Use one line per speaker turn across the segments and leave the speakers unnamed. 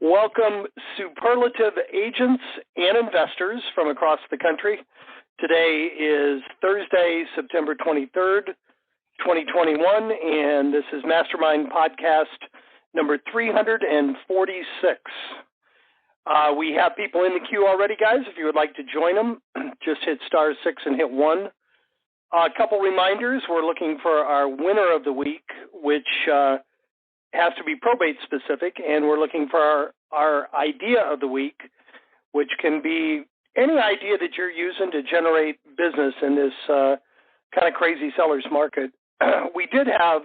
Welcome, superlative agents and investors from across the country. Today is Thursday, September 23rd, 2021, and this is Mastermind podcast number 346. We have people in the queue already, guys. If you would like to join them, just hit *6 and hit 1. A couple reminders. We're looking for our winner of the week, which has to be probate specific, and we're looking for our idea of the week, which can be any idea that you're using to generate business in this kind of crazy seller's market. We did have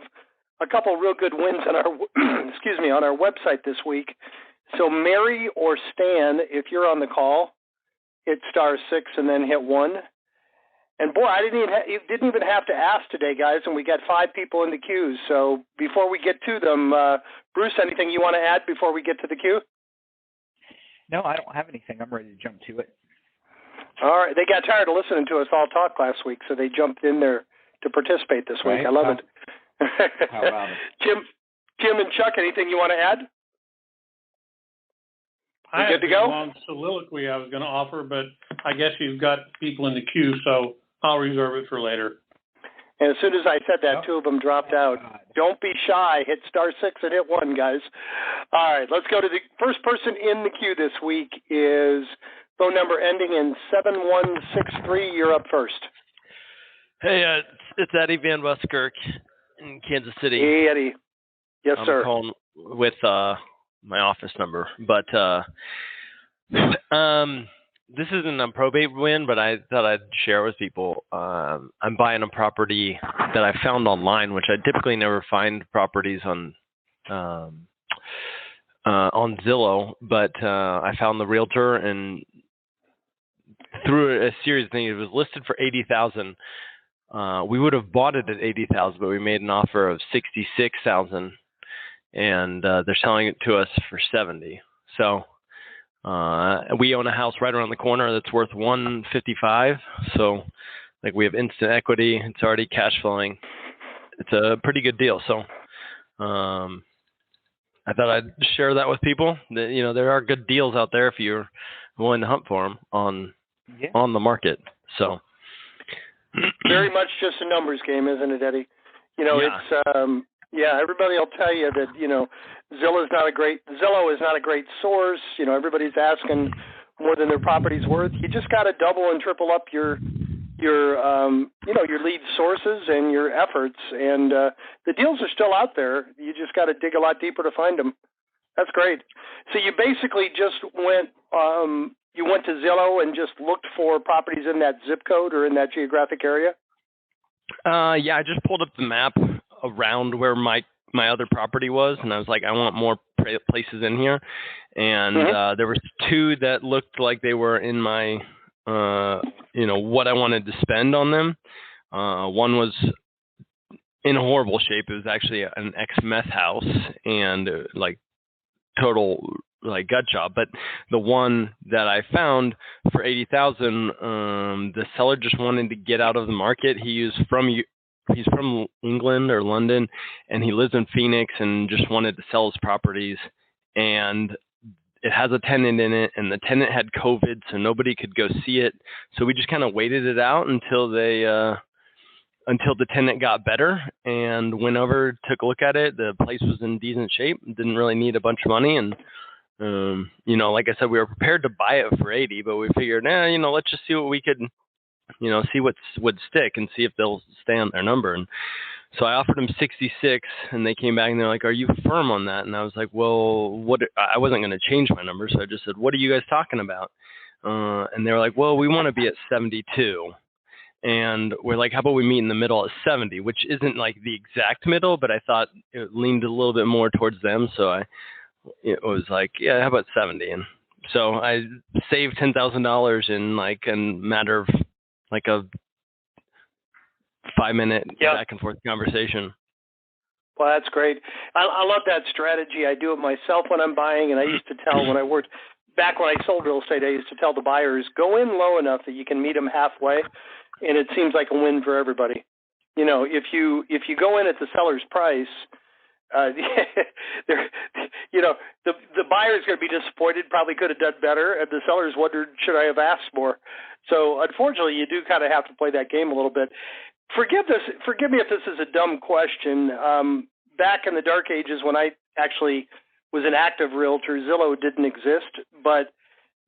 a couple real good wins on our on our website this week. So Mary or Stan, if you're on the call, hit *6 and then hit 1. And boy, you didn't even have to ask today, guys, and we got 5 people in the queue. So before we get to them, Bruce, anything you want to add before we get to the queue?
No, I don't have anything. I'm ready to jump to it.
All right. They got tired of listening to us all talk last week, so they jumped in there to participate this week.
Right.
I love it.
How about it?
Jim and Chuck, anything you want to add?
I
good to go?
had a long soliloquy I was going to offer, but I guess you've got people in the queue, so I'll reserve it for later.
And as soon as I said that, 2 of them dropped out. Don't be shy. Hit *6 and hit 1, guys. All right, let's go to the first person in the queue this week is phone number ending in 7163. You're up first.
Hey, it's Eddie Van Buskirk in Kansas City.
Hey, Eddie. Yes, sir.
I'm calling with my office number, but this isn't a probate win, but I thought I'd share with people. I'm buying a property that I found online, which I typically never find properties on Zillow, but I found the realtor, and through a series of things, it was listed for $80,000. We would have bought it at $80,000, but we made an offer of $66,000, and they're selling it to us for $70,000. So we own a house right around the corner that's worth $155,000. So like we have instant equity. It's already cash flowing. It's a pretty good deal. So I thought I'd share that with people. That, you know, there are good deals out there if you're willing to hunt for them on the market. So
very much just a numbers game, isn't it, Eddie? You know, it's everybody will tell you that, you know, Zillow is not a great source. You know, everybody's asking more than their property's worth. You just got to double and triple up your lead sources and your efforts. And the deals are still out there. You just got to dig a lot deeper to find them. That's great. So you basically just went to Zillow and just looked for properties in that zip code or in that geographic area?
I just pulled up the map around where my other property was, and I was like, I want more places in here. And there were 2 that looked like they were in my, what I wanted to spend on them. One was in horrible shape. It was actually an ex-meth house and like total like gut job. But the one that I found for $80,000, the seller just wanted to get out of the market. He's from England or London, and he lives in Phoenix and just wanted to sell his properties. And it has a tenant in it, and the tenant had COVID, so nobody could go see it. So we just kind of waited it out until the tenant got better, and went over, took a look at it. The place was in decent shape, didn't really need a bunch of money. And, like I said, we were prepared to buy it for $80,000, but we figured, let's just see what we could, see what would stick and see if they'll stay on their number. And so I offered them $66,000, and they came back and they're like, "Are you firm on that?" And I was like, "Well, what?" I wasn't going to change my number, so I just said, "What are you guys talking about?" And they were like, "Well, we want to be at 72." And we're like, "How about we meet in the middle at 70?" Which isn't like the exact middle, but I thought it leaned a little bit more towards them. So it was like, "Yeah, how about 70?" And so I saved $10,000 in like a matter of like a 5-minute back and forth conversation.
Well, that's great. I love that strategy. I do it myself when I'm buying, and I used to tell when I sold real estate, I used to tell the buyers, go in low enough that you can meet them halfway, and it seems like a win for everybody. You know, if you go in at the seller's price, they're, the buyer's going to be disappointed, probably could have done better, and the seller's wondered, should I have asked more? So unfortunately, you do kind of have to play that game a little bit. Forgive me if this is a dumb question. Back in the dark ages when I actually was an active realtor, Zillow didn't exist, but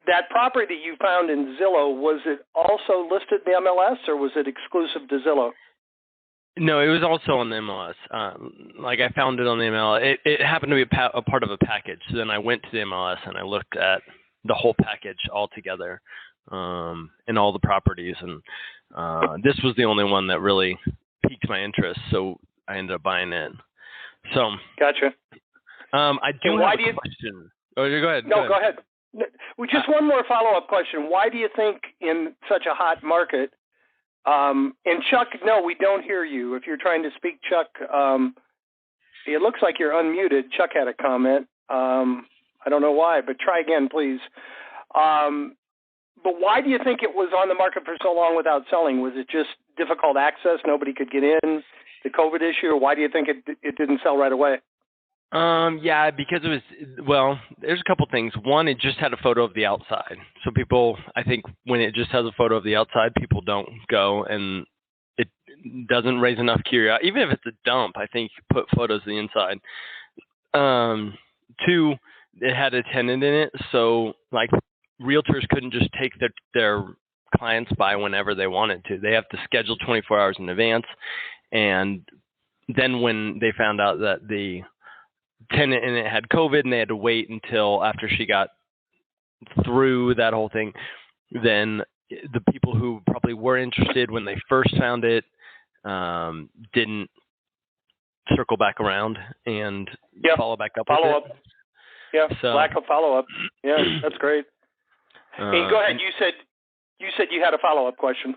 that property that you found in Zillow, was it also listed in the MLS, or was it exclusive to Zillow?
No, it was also on the MLS. I found it on the MLS. It happened to be a part of a package. So then I went to the MLS and I looked at the whole package altogether, and all the properties. And this was the only one that really piqued my interest. So I ended up buying it. So
gotcha.
I do have a question. Oh, go ahead.
No, go ahead. Well, just one more follow-up question. Why do you think in such a hot market, and Chuck, no, we don't hear you. If you're trying to speak, Chuck, it looks like you're unmuted. Chuck had a comment. I don't know why, but try again, please. But why do you think it was on the market for so long without selling? Was it just difficult access? Nobody could get in? The COVID issue? Or why do you think it didn't sell right away?
Yeah, because it was, there's a couple things. One, it just had a photo of the outside. So people, I think when it just has a photo of the outside, people don't go, and it doesn't raise enough curiosity. Even if it's a dump, I think you put photos of the inside. Two, it had a tenant in it. So like realtors couldn't just take their clients by whenever they wanted to. They have to schedule 24 hours in advance. And then when they found out that the tenant in it had COVID and they had to wait until after she got through that whole thing, then the people who probably were interested when they first found it didn't circle back around and follow back up with it.
Yeah,
so,
lack of follow-up. Yeah, that's great. Hey, go ahead. You said you had a follow-up question.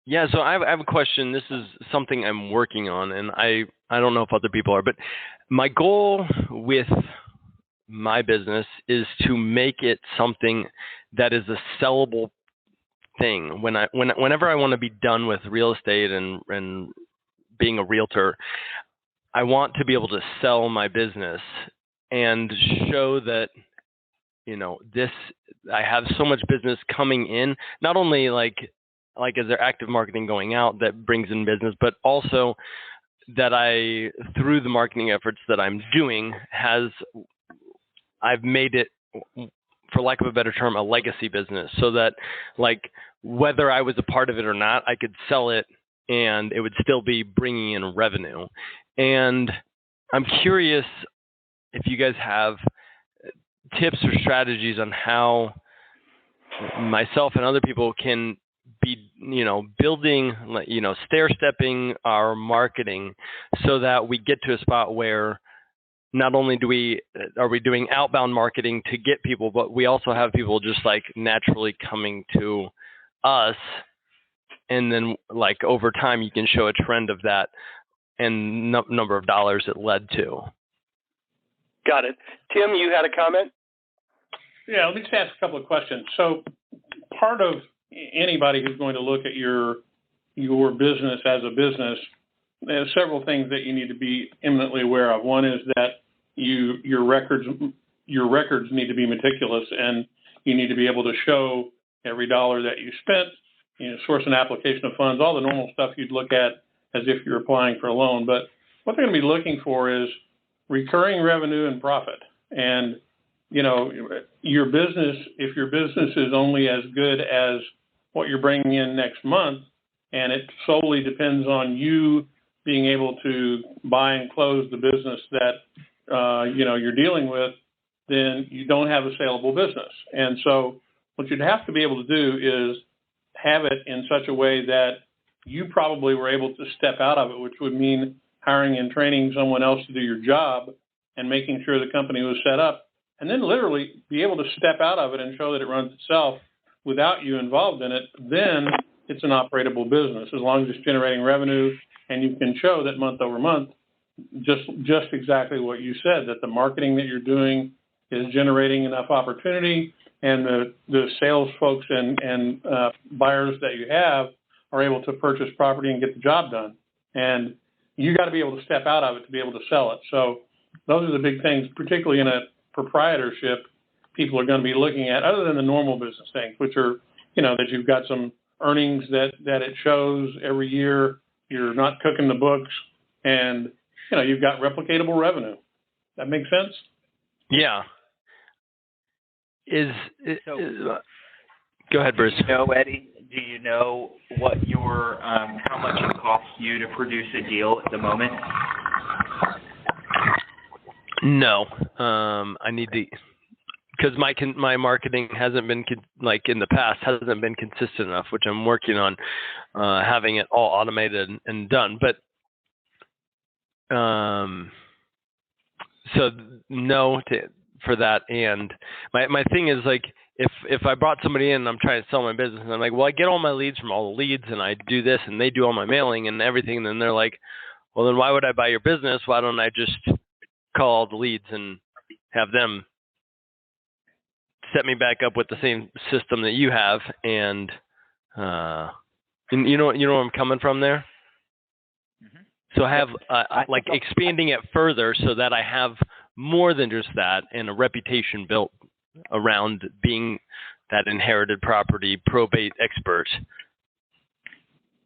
Yeah, so I have a question. This is something I'm working on, and I don't know if other people are, but my goal with my business is to make it something that is a sellable thing. Whenever I want to be done with real estate and being a realtor, I want to be able to sell my business and show that, I have so much business coming in, not only like is there active marketing going out that brings in business, but also that through the marketing efforts that I'm doing, I've made it, for lack of a better term, a legacy business, so that whether I was a part of it or not, I could sell it and it would still be bringing in revenue. And I'm curious if you guys have tips or strategies on how myself and other people can be, building, stair-stepping our marketing so that we get to a spot where not only are we doing outbound marketing to get people, but we also have people just naturally coming to us. And then over time, you can show a trend of that and number of dollars it led to.
Got it. Tim, you had a comment?
Yeah, let me just ask a couple of questions. So part of anybody who's going to look at your business as a business, there's several things that you need to be eminently aware of. One is that your records need to be meticulous, and you need to be able to show every dollar that you spent, source and application of funds, all the normal stuff you'd look at as if you're applying for a loan. But what they're going to be looking for is recurring revenue and profit. And your business, if your business is only as good as what you're bringing in next month, and it solely depends on you being able to buy and close the business that you're dealing with, then you don't have a saleable business. And so what you'd have to be able to do is have it in such a way that you probably were able to step out of it, which would mean hiring and training someone else to do your job and making sure the company was set up, and then literally be able to step out of it and show that it runs itself without you involved in it. Then it's an operatable business, as long as it's generating revenue and you can show that month over month, just exactly what you said, that the marketing that you're doing is generating enough opportunity, and the sales folks and buyers that you have are able to purchase property and get the job done. And you got to be able to step out of it to be able to sell it. So those are the big things, particularly in a proprietorship, people are going to be looking at, other than the normal business things, which are, that you've got some earnings that it shows every year, you're not cooking the books, and, you've got replicatable revenue. That make sense?
Yeah. Go ahead, Bruce.
Eddie, do you know what how much it costs you to produce a deal at the moment?
No. I need to, because my marketing hasn't been in the past hasn't been consistent enough, which I'm working on having it all automated and done. But so no for that. And my thing is if I brought somebody in and I'm trying to sell my business and I'm like, well, I get all my leads from all the leads and I do this and they do all my mailing and everything, and then they're like, well, then why would I buy your business? Why don't I just call all the leads and have them set me back up with the same system that you have? And you know where I'm coming from there?
Mm-hmm.
So I have expanding it further so that I have more than just that and a reputation built around being that inherited property probate expert.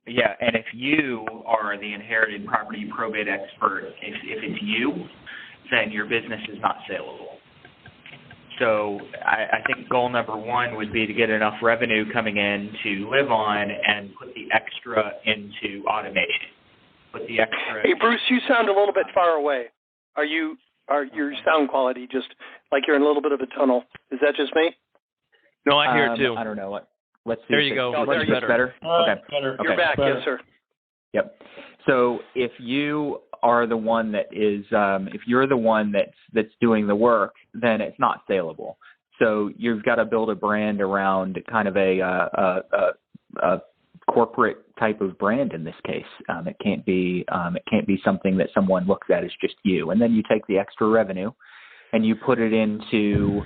Yeah, and if you are the inherited property probate expert, if it's you, then your business is not saleable. So I think goal number one would be to get enough revenue coming in to live on and put the extra into automation.
Hey, Bruce, you sound a little bit far away. Your sound quality just like you're in a little bit of a tunnel. Is that just me?
No, I hear it too.
I don't know. Let's see.
There you go.
Much better.
Okay. Better.
You're back.
Better.
Yes, sir.
Yep. So if you are the one that is, if you're the one that's doing the work, then it's not saleable. So you've got to build a brand around kind of a corporate type of brand in this case. It can't be something that someone looks at as just you. And then you take the extra revenue and you put it into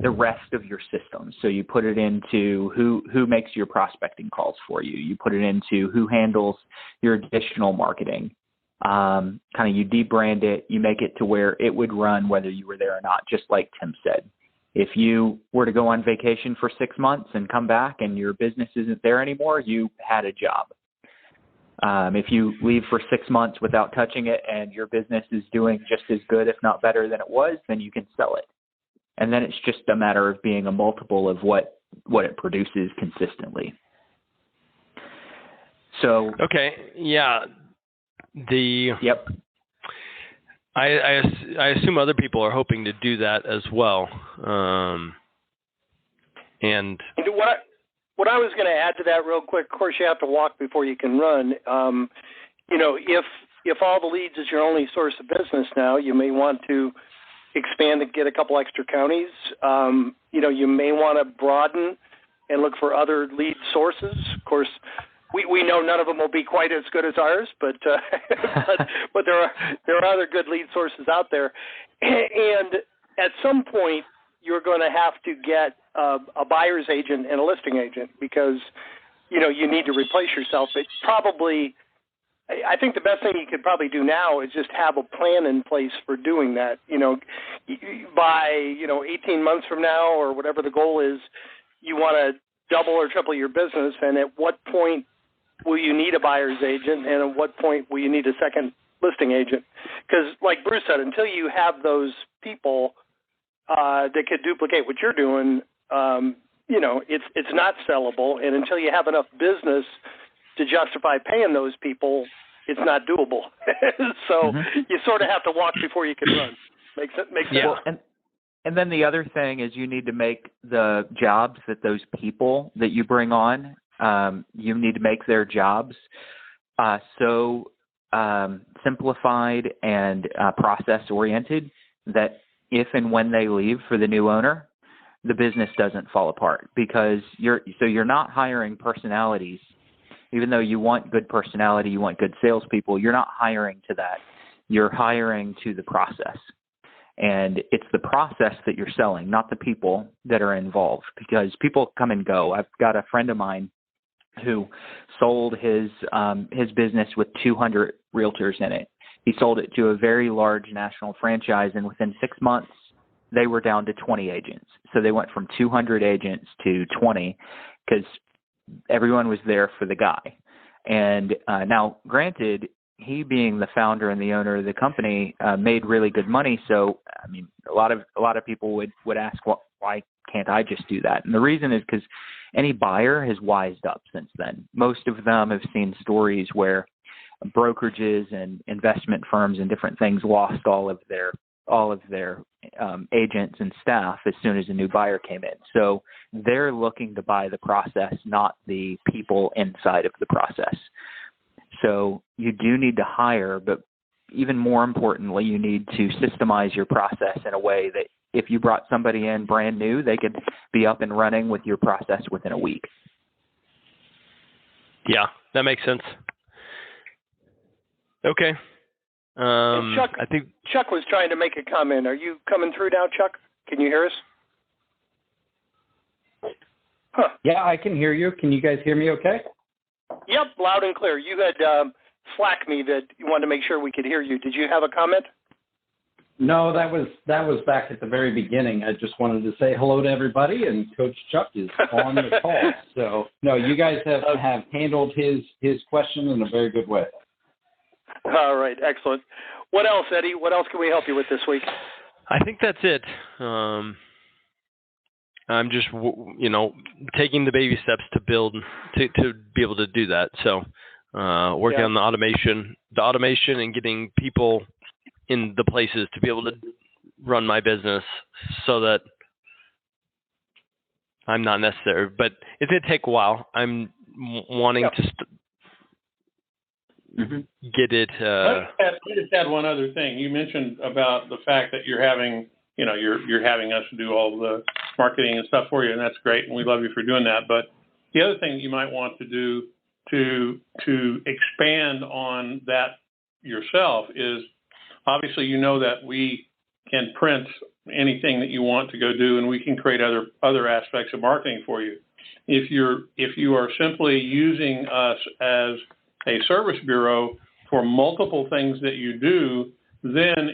the rest of your system. So you put it into who makes your prospecting calls for you. You put it into who handles your additional marketing. Kind of you debrand it, you make it to where it would run whether you were there or not, just like Tim said. If you were to go on vacation for 6 months and come back and your business isn't there anymore, you had a job. If you leave for 6 months without touching it and your business is doing just as good, if not better than it was, then you can sell it. And then it's just a matter of being a multiple of what it produces consistently. So
okay, yeah.
Yep.
I assume other people are hoping to do that as well. And
what I was going to add to that real quick, of course, you have to walk before you can run. If all the leads is your only source of business now, you may want to expand and get a couple extra counties. You may want to broaden and look for other lead sources. Of course, we know none of them will be quite as good as ours, but there are other good lead sources out there. And at some point, you're going to have to get a buyer's agent and a listing agent because you need to replace yourself. It's probably, I think the best thing you could probably do now is just have a plan in place for doing that. By 18 months from now or whatever the goal is, you want to double or triple your business, and at what point will you need a buyer's agent, and at what point will you need a second listing agent? Because like Bruce said, until you have those people that could duplicate what you're doing, it's not sellable. And until you have enough business to justify paying those people, it's not doable. So you sort of have to walk before you can run. Makes sense?
Yeah. And then the other thing is you need to make the jobs that those people that you bring on, you need to make their jobs so simplified and process-oriented that if and when they leave for the new owner, the business doesn't fall apart because you're not hiring personalities. Even though you want good personality, you want good salespeople, you're not hiring to that. You're hiring to the process. And it's the process that you're selling, not the people that are involved, because people come and go. I've got a friend of mine who sold his business with 200 realtors in it. He sold it to a very large national franchise, and within 6 months, they were down to 20 agents. So they went from 200 agents to 20 because everyone was there for the guy. And now, granted, he being the founder and the owner of the company made really good money. So, I mean, a lot of people would ask, well, why can't I just do that? And the reason is because any buyer has wised up since then. Most of them have seen stories where brokerages and investment firms and different things lost all of their agents and staff as soon as a new buyer came in. So they're looking to buy the process, not the people inside of the process. So you do need to hire, but even more importantly, you need to systemize your process in a way that if you brought somebody in brand new, they could be up and running with your process within a week.
Yeah, that makes sense. Okay.
Chuck,
I think
Chuck was trying to make a comment. Are you coming through now, Chuck? Can you hear us? Huh.
Yeah, I can hear you. Can you guys hear me okay?
Yep, loud and clear. You had slacked me that you wanted to make sure we could hear you. Did you have a comment?
No, that was back at the very beginning. I just wanted to say hello to everybody, and Coach Chuck is on the call. So, no, you guys have handled his question in a very good way.
All right, excellent. What else, Eddie? What else can we help you with this week?
I think that's it. I'm just, taking the baby steps to build, to be able to do that. So, working on the automation and getting people in the places to be able to run my business so that I'm not necessary. But it's going to take a while. I'm wanting to get it.
Let me just add one other thing. You mentioned about the fact that you're having us do all the marketing and stuff for you, and that's great, and we love you for doing that. But the other thing you might want to do to expand on that yourself is, obviously, that we can print anything that you want to go do, and we can create other aspects of marketing for you. If you are simply using us as a service bureau for multiple things that you do, then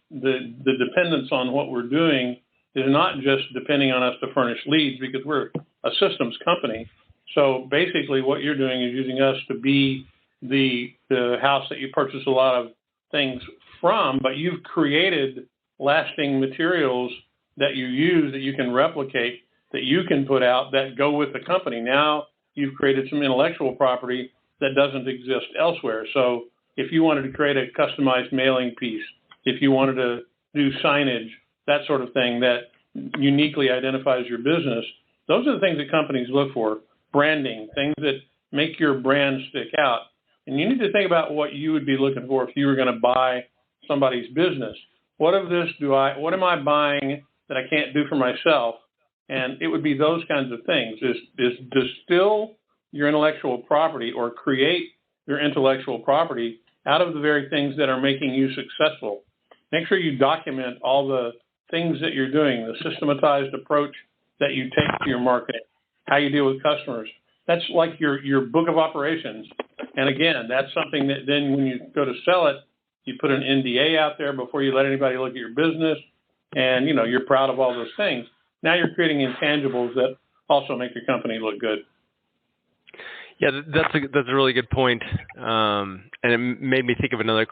the dependence on what we're doing is not just depending on us to furnish leads, because we're a systems company. So basically what you're doing is using us to be the house that you purchase a lot of things from, but you've created lasting materials that you use, that you can replicate, that you can put out, that go with the company. Now you've created some intellectual property that doesn't exist elsewhere. So if you wanted to create a customized mailing piece, if you wanted to do signage, that sort of thing that uniquely identifies your business, those are the things that companies look for. Branding, things that make your brand stick out. And you need to think about what you would be looking for if you were going to buy somebody's business. What am I buying that I can't do for myself? And it would be those kinds of things. Is distill your intellectual property or create your intellectual property out of the very things that are making you successful. Make sure you document all the things that you're doing, the systematized approach that you take to your marketing, how you deal with customers. That's like your book of operations. And again, that's something that then when you go to sell it, you put an NDA out there before you let anybody look at your business, and you're proud of all those things. Now you're creating intangibles that also make your company look good.
Yeah, that's a really good point. And it made me think of another.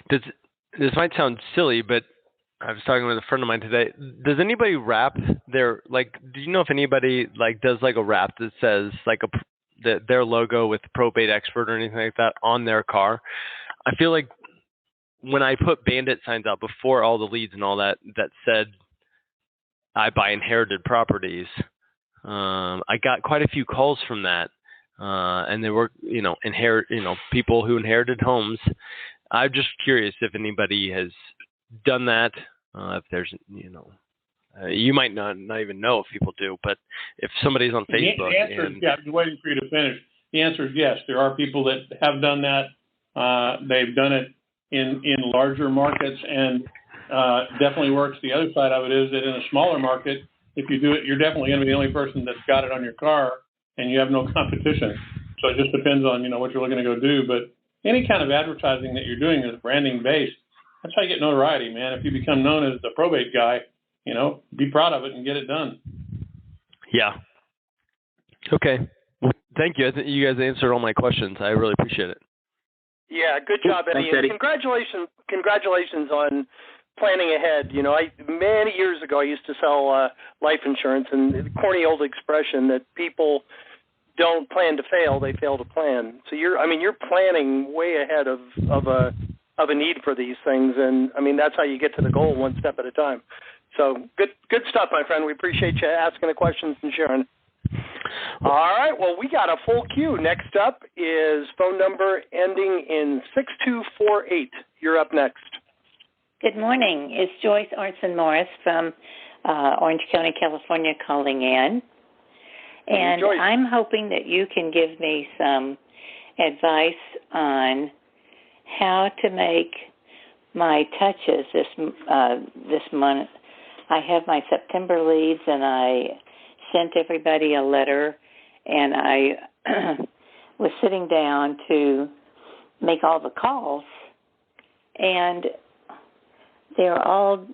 This might sound silly, but I was talking with a friend of mine today. Does anybody wrap their, do you know if anybody does a wrap that says their logo with Probate Expert or anything like that on their car? I feel like when I put bandit signs out before all the leads and all that said I buy inherited properties, I got quite a few calls from that. And they were, people who inherited homes. I'm just curious if anybody has done that. If there's, you might not even know if people do, but if somebody's on Facebook.
The answer is yes. I'm waiting for you to finish. The answer is yes. There are people that have done that. They've done it in larger markets, and definitely works. The other side of it is that in a smaller market, if you do it, you're definitely going to be the only person that's got it on your car, and you have no competition. So it just depends on what you're looking to go do. But any kind of advertising that you're doing is branding based. That's how you get notoriety, man. If you become known as the probate guy, be proud of it and get it done.
Yeah. Okay. Well, thank you. I think you guys answered all my questions. I really appreciate it.
Yeah, good job, Eddie.
Thanks, Eddie.
And congratulations on planning ahead. Many years ago, I used to sell life insurance, and the corny old expression that people don't plan to fail, they fail to plan. So you're planning way ahead of a need for these things, and that's how you get to the goal, one step at a time. So good stuff, my friend. We appreciate you asking the questions and sharing. All right, well, we got a full queue. Next up is phone number ending in 6248. You're up next.
Good morning. It's Joyce Arnson Morris from Orange County, California, calling in. And
Joyce,
I'm hoping that you can give me some advice on how to make my touches this month. I have my September leads, and I sent everybody a letter, and I was sitting down to make all the calls, and they're all,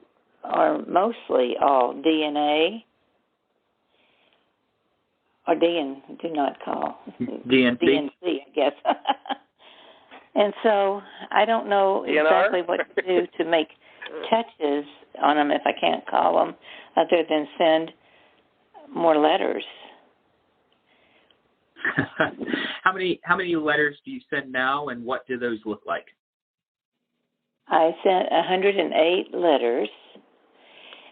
or mostly all, DNA, or do not call.
DNC.
DNC, I guess. And so I don't know exactly what to do to make touches on them if I can't call them, other than send more letters.
How many letters do you send now, and what do those look like?
I sent 108 letters,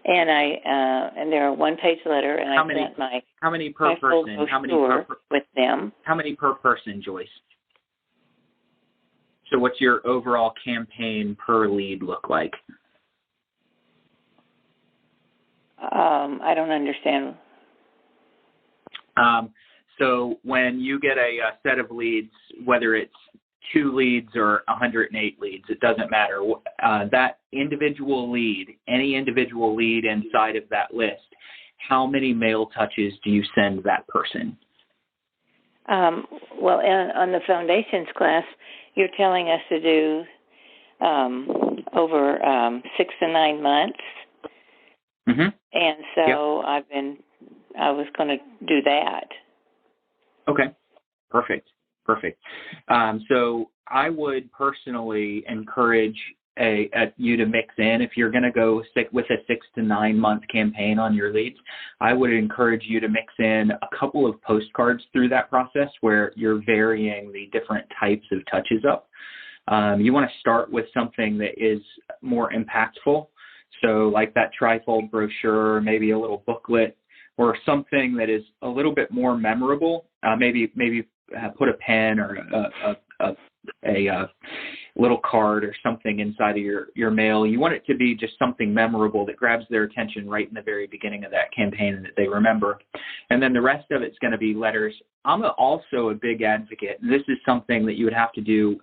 and and they're a one-page letter, and sent my
how many per person? How many
with them?
How many per person, Joyce? So what's your overall campaign per lead look like?
I don't understand.
So when you get a set of leads, whether it's 2 leads or 108 leads, it doesn't matter. That individual lead, any individual lead inside of that list, how many mail touches do you send that person?
Well, on the foundations class, you're telling us to do over 6 to 9 months.
Mm-hmm.
And so
yep.
I was going to do that.
Okay, perfect. So I would personally encourage you to mix in. If you're going to go with a 6 to 9 month campaign on your leads, I would encourage you to mix in a couple of postcards through that process where you're varying the different types of touches up. You want to start with something that is more impactful. So like that trifold brochure, maybe a little booklet, or something that is a little bit more memorable. Maybe put a pen or a little card or something inside of your mail. You want it to be just something memorable that grabs their attention right in the very beginning of that campaign and that they remember. And then the rest of it's going to be letters. I'm also a big advocate, and this is something that you would have to do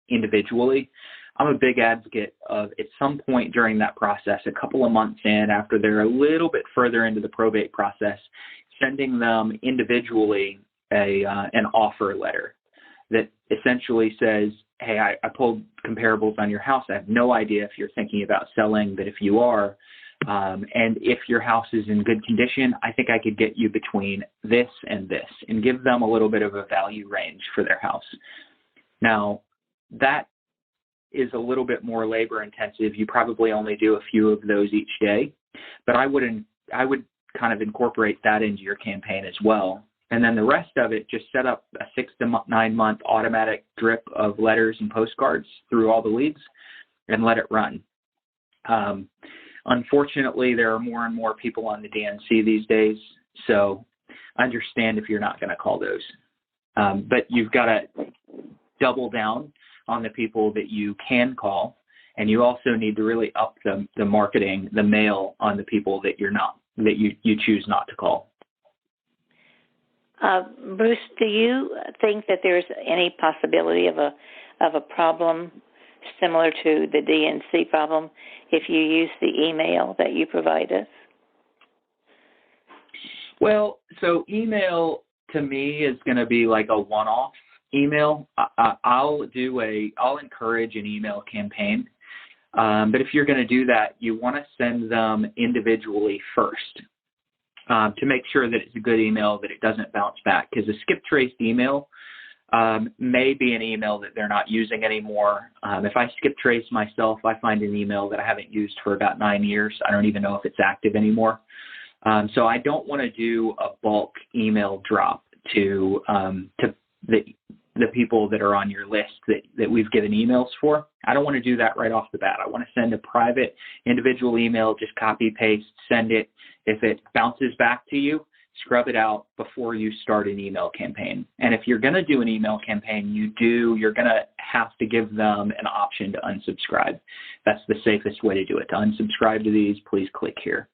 individually. I'm a big advocate of, at some point during that process, a couple of months in, after they're a little bit further into the probate process, sending them individually an offer letter that essentially says, hey, I pulled comparables on your house. I have no idea if you're thinking about selling, but if you are, and if your house is in good condition, I think I could get you between this and this, and give them a little bit of a value range for their house. Now, that is a little bit more labor intensive. You probably only do a few of those each day, but I would kind of incorporate that into your campaign as well. And then the rest of it, just set up a 6 to 9 month automatic drip of letters and postcards through all the leads and let it run. Unfortunately, there are more and more people on the DNC these days, so I understand if you're not going to call those. But you've got to double down on the people that you can call, and you also need to really up the marketing, the mail on the people that you choose not to call.
Bruce, do you think that there's any possibility of a problem similar to the DNC problem if you use the email that you provide us?
Well, so email to me is going to be like a one-off. email, I'll encourage an email campaign. But if you're going to do that, you want to send them individually first to make sure that it's a good email, that it doesn't bounce back. Because a skip traced email may be an email that they're not using anymore. If I skip trace myself, I find an email that I haven't used for about 9 years. I don't even know if it's active anymore. So I don't want to do a bulk email drop to the people that are on your list that we've given emails for. I don't want to do that right off the bat. I want to send a private individual email, just copy, paste, send it. If it bounces back to you, scrub it out before you start an email campaign. And if you're going to do an email campaign, you're going to have to give them an option to unsubscribe. That's the safest way to do it. To unsubscribe to these, please click here.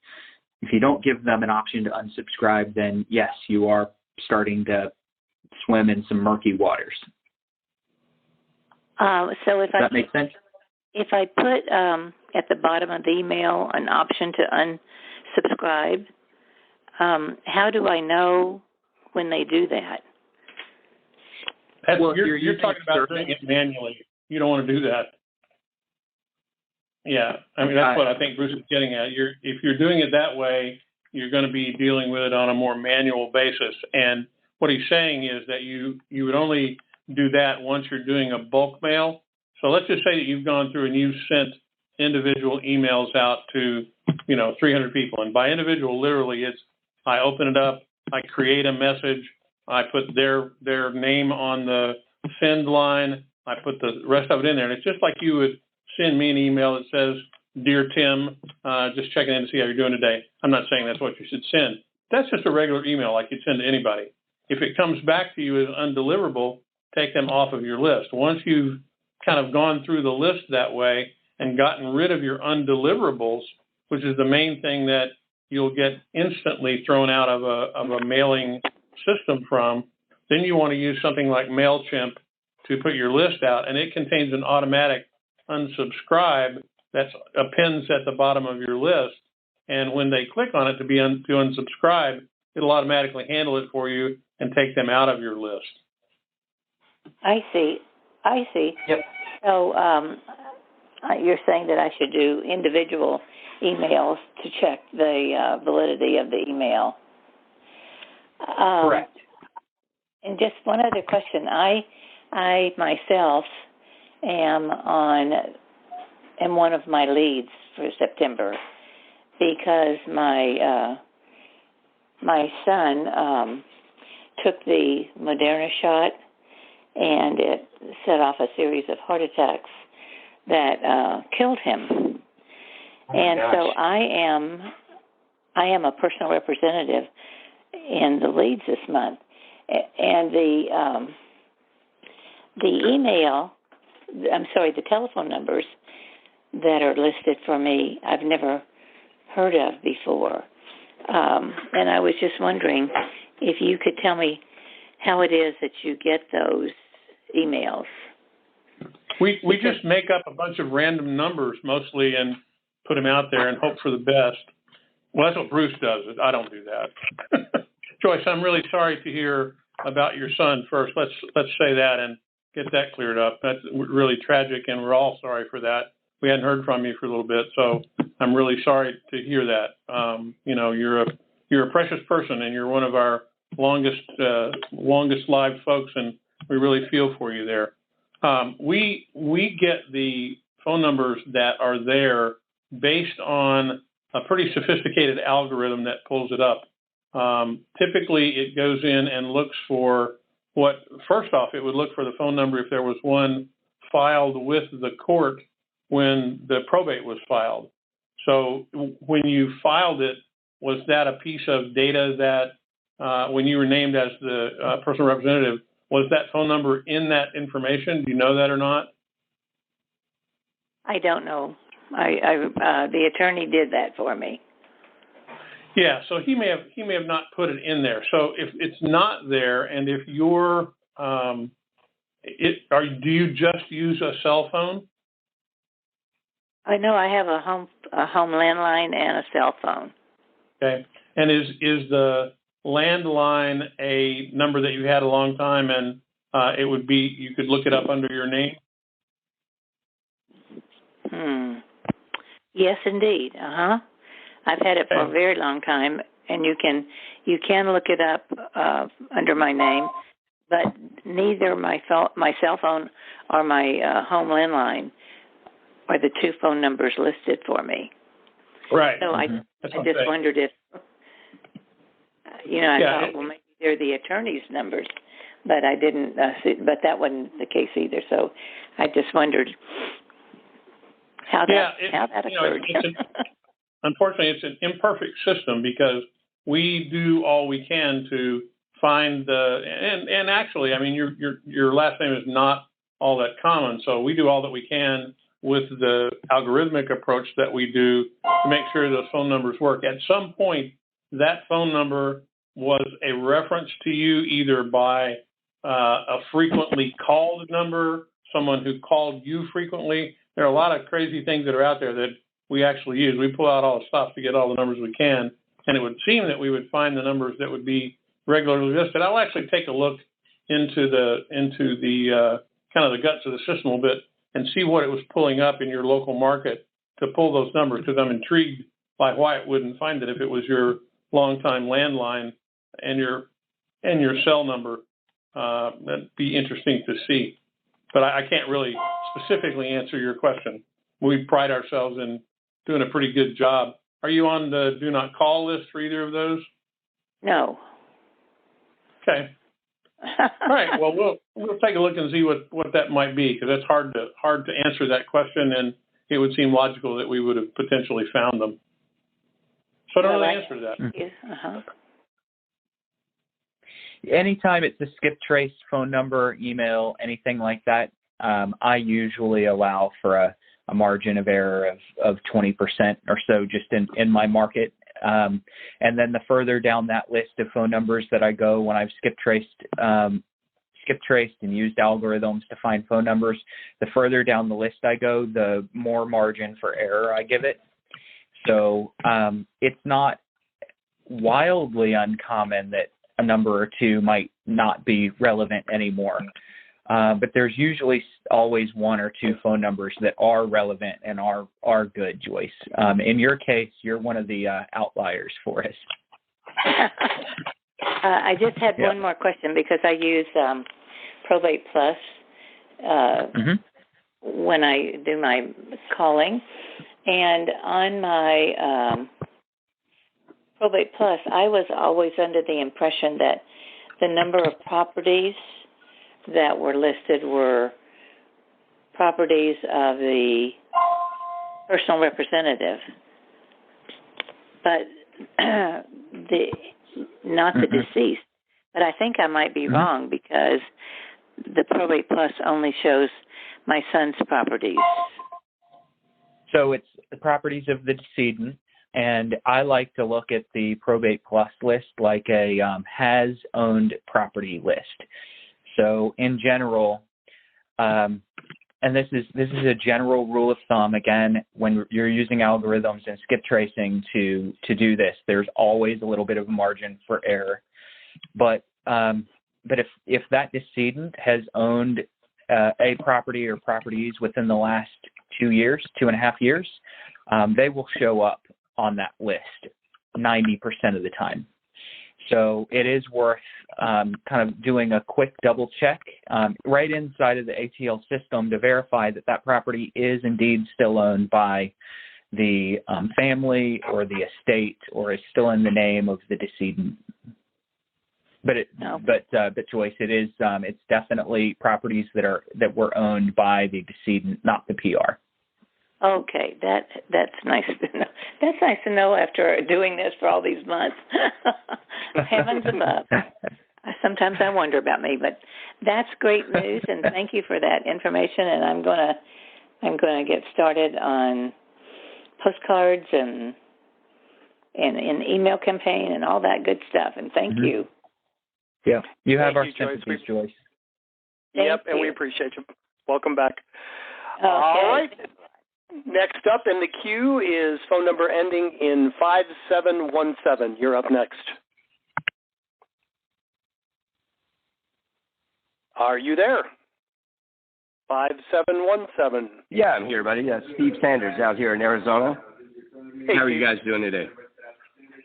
If you don't give them an option to unsubscribe, then yes, you are starting to swim in some murky waters.
So if
Does that make sense?
If I put at the bottom of the email an option to unsubscribe, how do I know when they do that?
Well,
you're talking about doing it manually. You don't want to do that. Yeah, I mean, that's what I think Bruce is getting at. If you're doing it that way, you're going to be dealing with it on a more manual basis. And what he's saying is that you would only do that once you're doing a bulk mail. So let's just say that you've gone through and you've sent individual emails out to, 300 people. And by individual, literally, it's I open it up, I create a message, I put their name on the send line, I put the rest of it in there. And it's just like you would send me an email that says, "Dear Tim, just checking in to see how you're doing today." I'm not saying that's what you should send. That's just a regular email like you'd send to anybody. If it comes back to you as undeliverable, take them off of your list. Once you've kind of gone through the list that way and gotten rid of your undeliverables, which is the main thing that you'll get instantly thrown out of a mailing system from, then you want to use something like MailChimp to put your list out, and it contains an automatic unsubscribe that appends at the bottom of your list. And when they click on it to unsubscribe, it'll automatically handle it for you and take them out of your list.
I see.
Yep.
So you're saying that I should do individual emails to check the validity of the email.
Correct.
And just one other question. I myself am one of my leads for September because my son took the Moderna shot, and it set off a series of heart attacks that killed him. And so I am a personal representative in the leads this month, and the telephone numbers that are listed for me, I've never heard of before. And I was just wondering if you could tell me how it is that you get those emails.
We just make up a bunch of random numbers mostly and put them out there and hope for the best. Well, that's what Bruce does. I don't do that. Joyce, I'm really sorry to hear about your son first. Let's say that and get that cleared up. That's really tragic, and we're all sorry for that. We hadn't heard from you for a little bit, so I'm really sorry to hear that. You're a precious person, and you're one of our longest lived folks, and we really feel for you there. We get the phone numbers that are there based on a pretty sophisticated algorithm that pulls it up. Typically, it goes in and looks for first off, it would look for the phone number if there was one filed with the court when the probate was filed. So when you filed it, was that a piece of data that when you were named as the personal representative, was that phone number in that information? Do you know that or not?
I don't know. The attorney did that for me.
Yeah, so he may have not put it in there. So if it's not there, and if you're, do you just use a cell phone?
I know I have a home landline and a cell phone.
Okay, and is the landline a number that you had a long time and it would be, you could look it up under your name.
Yes, indeed. I've had it for a very long time, and you can look it up under my name, but neither my cell phone or my home landline are the two phone numbers listed for me.
Right.
So I just wondered if, I thought, well, maybe they're the attorney's numbers, but I didn't see, but that wasn't the case either. So I just wondered how that occurred.
Unfortunately, it's an imperfect system because we do all we can to find and actually, I mean, your last name is not all that common, so we do all that we can with the algorithmic approach that we do to make sure those phone numbers work. At some point, that phone number was a reference to you either by a frequently called number, someone who called you frequently. There are a lot of crazy things that are out there that we actually use. We pull out all the stops to get all the numbers we can, and it would seem that we would find the numbers that would be regularly listed. I'll actually take a look into the kind of the guts of the system a little bit and see what it was pulling up in your local market to pull those numbers, because I'm intrigued by why it wouldn't find it if it was your longtime landline and your cell number. That'd be interesting to see. But I can't really specifically answer your question. We pride ourselves in doing a pretty good job. Are you on the do not call list for either of those?
No.
Okay. All right. Well, we'll take a look and see what that might be, because it's hard to answer that question, and it would seem logical that we would have potentially found them. So I don't know the answer to that.
Anytime it's a skip trace phone number, email, anything like that, I usually allow for a margin of error of 20% or so just in my market. And then the further down that list of phone numbers that I go when I've skip traced and used algorithms to find phone numbers, the further down the list I go, the more margin for error I give it. So it's not wildly uncommon that a number or two might not be relevant anymore. But there's usually always one or two phone numbers that are relevant and are good, Joyce. In your case, you're one of the outliers for us.
I just had one more question, because I use Probate Plus when I do my calling. And on my Probate Plus, I was always under the impression that the number of properties that were listed were properties of the personal representative, but not the deceased. But I think I might be wrong, because the Probate Plus only shows my son's properties.
So it's the properties of the decedent, and I like to look at the Probate Plus list like a has-owned property list. So in general, and this is a general rule of thumb. Again, when you're using algorithms and skip tracing to do this, there's always a little bit of a margin for error. But if that decedent has owned a property or properties within the last 2.5 years, they will show up on that list 90% of the time. So it is worth kind of doing a quick double check right inside of the ATL system to verify that that property is indeed still owned by the family or the estate, or is still in the name of the decedent. But Joyce, it is it's definitely properties that were owned by the decedent, not the PR.
Okay, that's nice to know. That's nice to know after doing this for all these months. Heavens above. Sometimes I wonder about me, but that's great news, and thank you for that information. And I'm gonna get started on postcards and an email campaign and all that good stuff. And thank you.
Yeah, you have
Thank
our
you,
sympathies, Joyce.
Yep, and we appreciate you. Welcome back.
Okay.
All right. Next up in the queue is phone number ending in 5717. You're up next. Are you there? 5717.
Yeah, I'm here, buddy. Steve Sanders out here in Arizona.
Hey,
How are
Steve.
you guys doing today?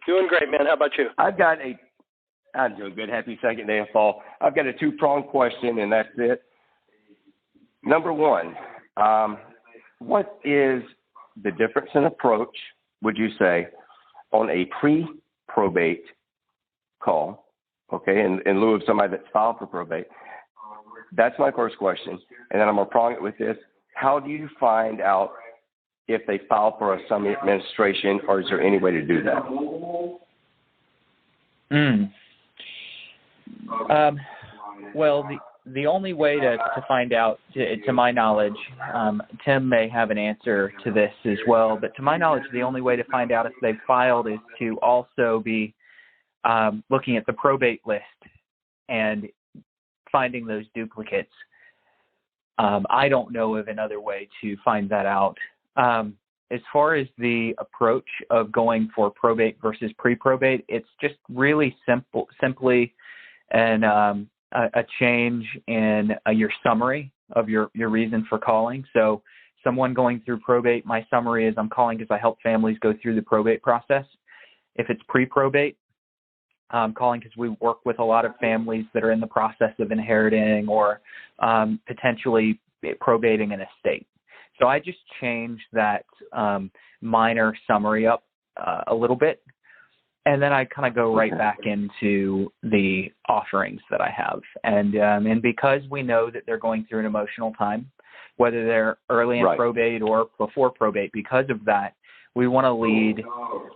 Doing great, man. How about you?
I'm doing good. Happy second day of fall. I've got a two-pronged question, and that's it. Number one, what is the difference in approach, would you say, on a pre-probate call, okay, in lieu of somebody that's filed for probate? That's my first question. And then I'm going to prong it with this. How do you find out if they filed for a summary administration, or is there any way to do that?
Well, the only way to find out, to my knowledge, Tim may have an answer to this as well, but to my knowledge, the only way to find out if they've filed is to also be looking at the probate list and finding those duplicates. I don't know of another way to find that out. As far as the approach of going for probate versus pre-probate, it's just really simply a change in your summary of your reason for calling. So someone going through probate, my summary is I'm calling because I help families go through the probate process. If it's pre-probate, I'm calling because we work with a lot of families that are in the process of inheriting or potentially probating an estate. So I just changed that minor summary up a little bit, and then I kind of go right back into the offerings that I have. And because we know that they're going through an emotional time, whether they're early in probate or before probate, because of that, we want to lead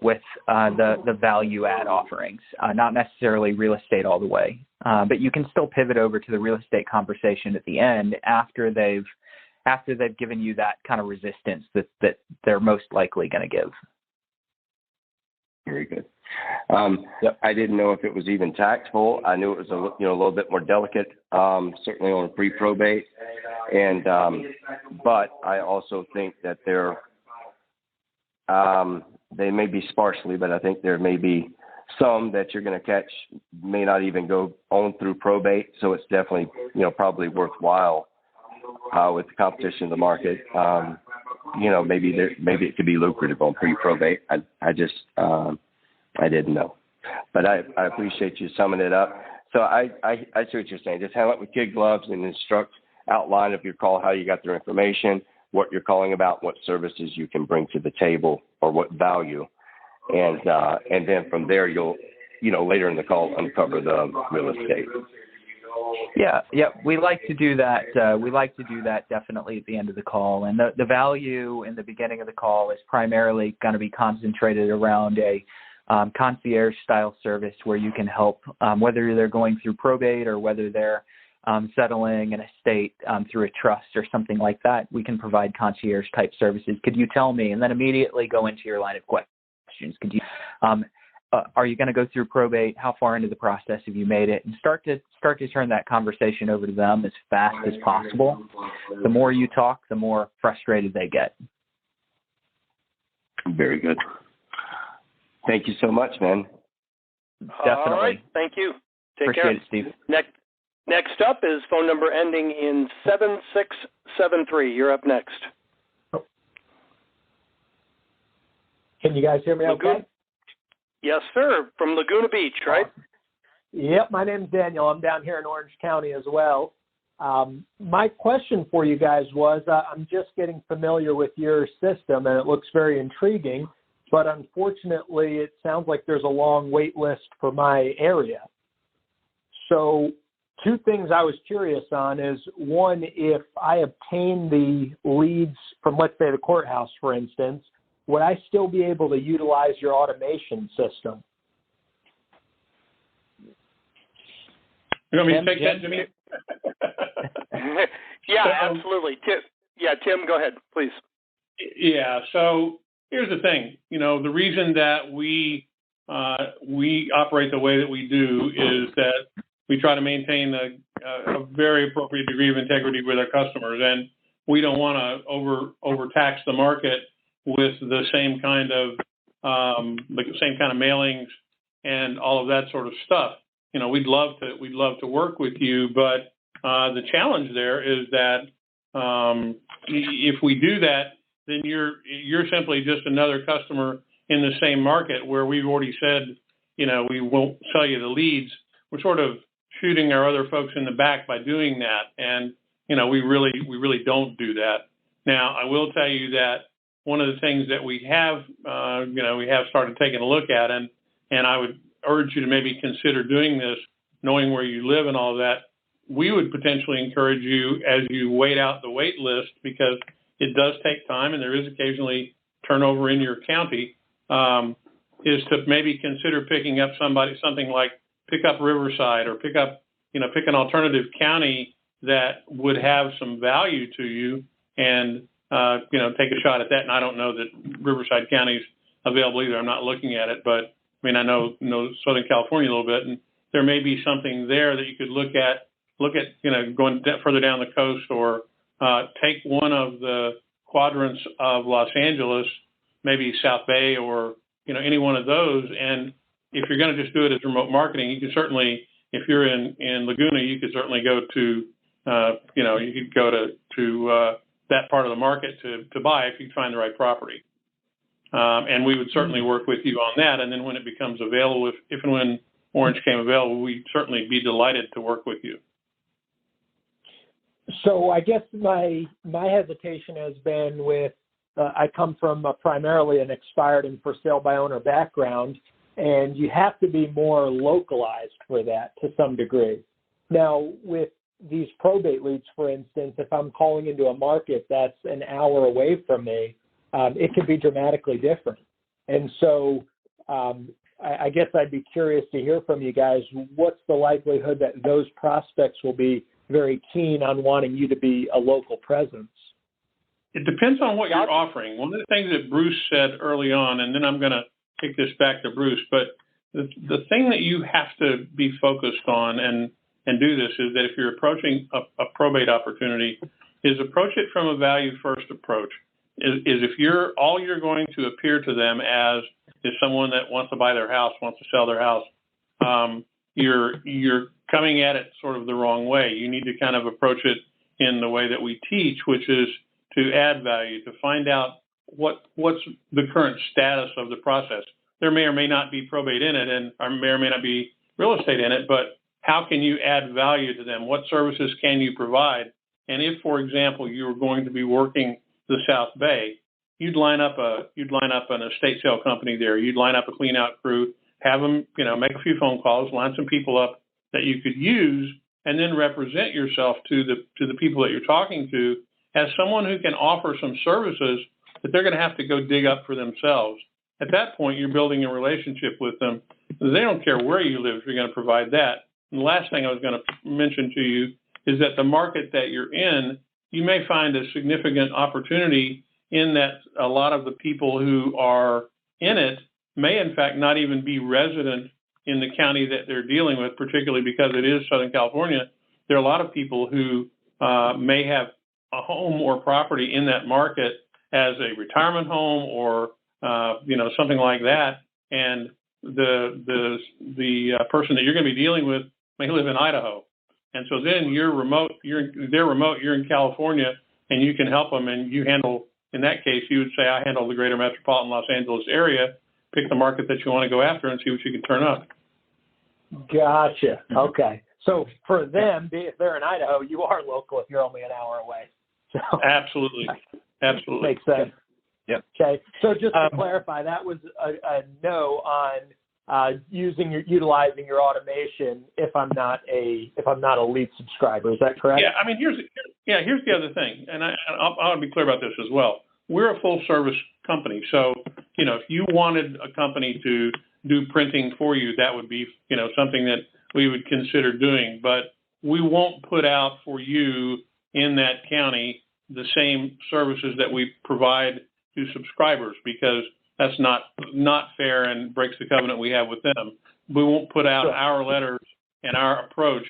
with the value add offerings, not necessarily real estate all the way. But you can still pivot over to the real estate conversation at the end after they've given you that kind of resistance that they're most likely going to give.
Very good. I didn't know if it was even tactful. I knew it was a little bit more delicate, certainly on a pre-probate, and but I also think that they may be sparsely, but I think there may be some that you're going to catch may not even go on through probate. So it's definitely probably worthwhile with the competition in the market. Maybe it could be lucrative on pre-probate. I didn't know, but I appreciate you summing it up. So I see what you're saying. Just handle it with kid gloves and outline of your call, how you got their information, what you're calling about, what services you can bring to the table, or what value, and then from there you'll later in the call uncover the real estate.
Yeah, we like to do that. We like to do that definitely at the end of the call, and the value in the beginning of the call is primarily going to be concentrated around a concierge style service where you can help, whether they're going through probate or whether they're settling an estate through a trust or something like that. We can provide concierge type services. Could you tell me, and then immediately go into your line of questions. Could you, are you going to go through probate? How far into the process have you made it? And start to turn that conversation over to them as fast as possible. The more you talk, the more frustrated they get.
Very good. Thank you so much, man.
Definitely.
All right. Thank you. Take
Appreciate
care.
it, Steve.
Next up is phone number ending in 7673. You're up next.
Can you guys hear me okay?
Yes, sir. From Laguna Beach, right?
Yep, my name's Daniel. I'm down here in Orange County as well. My question for you guys was, I'm just getting familiar with your system, and it looks very intriguing, but unfortunately, it sounds like there's a long wait list for my area. So two things I was curious on is, one, if I obtain the leads from, let's say, the courthouse, for instance, would I still be able to utilize your automation system?
You want me to take that, Jimmy?
Yeah, absolutely. Tim, go ahead, please.
Yeah, so here's the thing. The reason that we operate the way that we do is that we try to maintain a very appropriate degree of integrity with our customers, and we don't want to overtax the market with the same kind of mailings and all of that sort of stuff. We'd love to work with you, but The challenge there is that if we do that, then you're simply just another customer in the same market where we've already said, we won't sell you the leads. We're sort of shooting our other folks in the back by doing that, and we really don't do that. Now, I will tell you that one of the things that we have started taking a look at, and I would urge you to maybe consider doing this, knowing where you live and all of that. We would potentially encourage you as you wait out the wait list, because it does take time and there is occasionally turnover in your county, is to maybe consider picking up something like pick up Riverside, or pick an alternative county that would have some value to you, and take a shot at that. And I don't know that Riverside County is available either. I'm not looking at it, but I know Southern California a little bit, and there may be something there that you could look at going further down the coast, or take one of the quadrants of Los Angeles, maybe South Bay, or any one of those. And if you're going to just do it as remote marketing, you can certainly, if you're in Laguna, you could certainly go to that part of the market to buy if you find the right property. And we would certainly work with you on that. And then when it becomes available, if and when Orange came available, we'd certainly be delighted to work with you.
So I guess my hesitation has been with, I come from primarily an expired and for sale by owner background, and you have to be more localized for that to some degree. Now, with these probate leads, for instance, if I'm calling into a market that's an hour away from me, it could be dramatically different. And so I guess I'd be curious to hear from you guys, what's the likelihood that those prospects will be very keen on wanting you to be a local presence?
It depends on what you're offering. One of the things that Bruce said early on, and then I'm going to kick this back to Bruce, but the thing that you have to be focused on and do this is that if you're approaching a probate opportunity, is approach it from a value first approach. Is if all you're going to appear to them as is someone that wants to buy their house, wants to sell their house, you're coming at it sort of the wrong way. You need to kind of approach it in the way that we teach, which is to add value, to find out what's the current status of the process. There may or may not be probate in it, and or may not be real estate in it, but how can you add value to them? What services can you provide? And if, for example, you were going to be working the South Bay, you'd line up an estate sale company there. You'd line up a clean out crew, have them, make a few phone calls, line some people up that you could use, and then represent yourself to the people that you're talking to as someone who can offer some services that they're going to have to go dig up for themselves. At that point, you're building a relationship with them. They don't care where you live if you're going to provide that. And the last thing I was going to mention to you is that the market that you're in, you may find a significant opportunity in that a lot of the people who are in it may, in fact, not even be resident in the county that they're dealing with, particularly because it is Southern California. There are a lot of people who may have a home or property in that market as a retirement home or something like that, and the person that you're going to be dealing with may live in Idaho, and so then they're remote, you're in California, and you can help them, and you handle. In that case, you would say, I handle the greater metropolitan Los Angeles area. Pick the market that you want to go after and see what you can turn up.
Gotcha. Okay. So for them, if they're in Idaho, you are local if you're only an hour away. So
Absolutely.
Makes sense.
Yep.
Okay. So just to clarify, that was a no on utilizing your automation if I'm not a lead subscriber. Is that correct?
Yeah. I mean, here's the other thing, and I'll be clear about this as well. We're a full service company, so if you wanted a company to do printing for you, that would be something that we would consider doing. But we won't put out for you in that county the same services that we provide to subscribers, because that's not fair and breaks the covenant we have with them. We won't put out our letters and our approach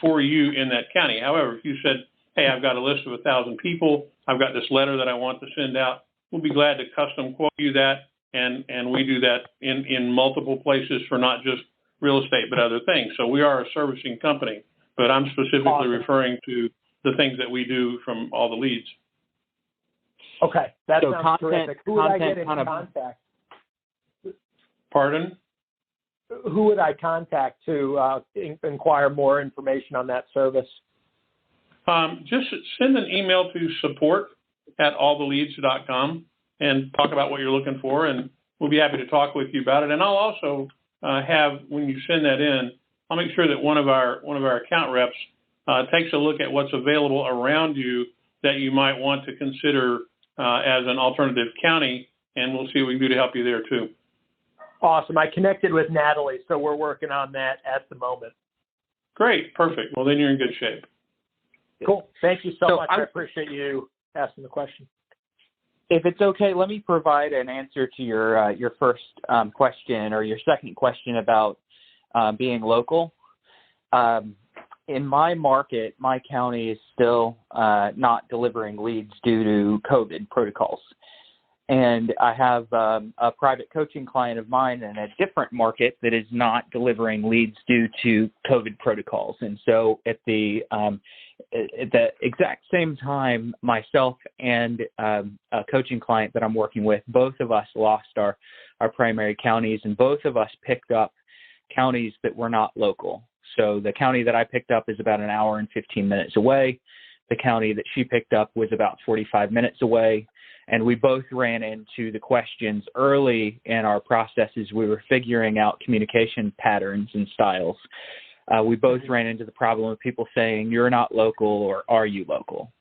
for you in that county. However, if you said, hey, I've got a list of 1,000 people, I've got this letter that I want to send out, we'll be glad to custom quote you that, and we do that in multiple places for not just real estate but other things. So we are a servicing company. but I'm specifically
Awesome.
referring to the things that we do from all the leads.
Okay, that
So
sounds terrific. Who would I get in contact?
Pardon?
Who would I contact to inquire more information on that service?
Just send an email to support@alltheleads.com and talk about what you're looking for, and we'll be happy to talk with you about it. And I'll also have, when you send that in, I'll make sure that one of our account reps takes a look at what's available around you that you might want to consider as an alternative county, and we'll see what we can do to help you there too.
Awesome. I connected with Natalie, so we're working on that at the moment.
Great. Perfect. Well, then you're in good shape.
Cool. Thank you so much. I appreciate you asking the question.
If it's okay, let me provide an answer to your first question or your second question about being local. In my market, my county is still not delivering leads due to COVID protocols. And I have a private coaching client of mine in a different market that is not delivering leads due to COVID protocols. And so at the exact same time, myself and a coaching client that I'm working with, both of us lost our primary counties, and both of us picked up counties that were not local. So the county that I picked up is about an hour and 15 minutes away. The county that she picked up was about 45 minutes away. And we both ran into the questions early in our processes. We were figuring out communication patterns and styles. We both ran into the problem of people saying, "You're not local," or "Are you local?"